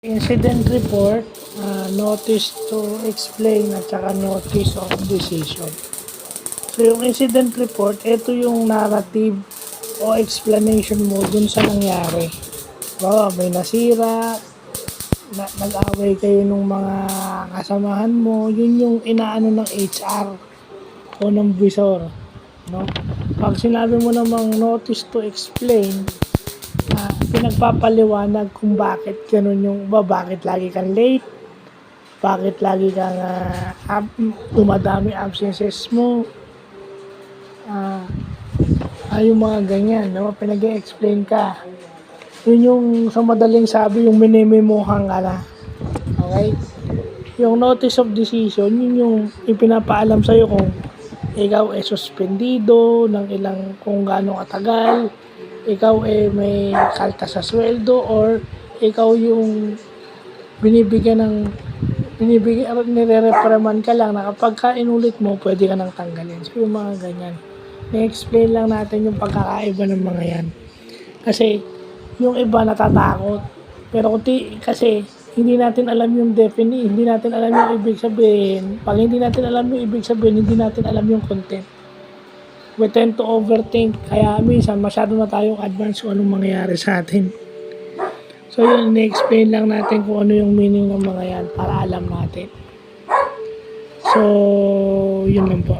Incident report, notice to explain at saka notice of decision. So yung incident report, ito yung narrative o explanation mo dun sa nangyari. Bawa, may nasira, nag-away kayo nung mga kasamahan mo, yun yung inaano ng HR o ng visor. No? Pag sinabi mo namang notice to explain, pinagpapaliwanag kung bakit ganun yung bakit lagi kang late, bakit lagi kang dumadami absences mo, yung mga ganyan, no? Pinag-explain ka. Yun yung sa madaling sabi, yung minimemohan ka na. Okay? Yung notice of decision, yun yung ipinapaalam sa'yo kung ikaw ay suspendido ng ilang kung gaano katagal, ikaw ay may kalta sa sweldo, or ikaw yung nire-repriman ka lang na kapag ka inulit mo, pwede ka nang tanggalin. So yung mga ganyan. Na-explain lang natin yung pagkakaiba ng mga yan. Kasi yung iba natatakot. Pero kasi hindi natin alam yung definition, hindi natin alam yung ibig sabihin. Pag hindi natin alam yung ibig sabihin, hindi natin alam yung content. We tend to overthink. Kaya minsan masyado na tayong advance kung anong mangyayari sa atin. So yun, na-explain lang natin kung ano yung meaning ng mga yan para alam natin. So, yun lang po.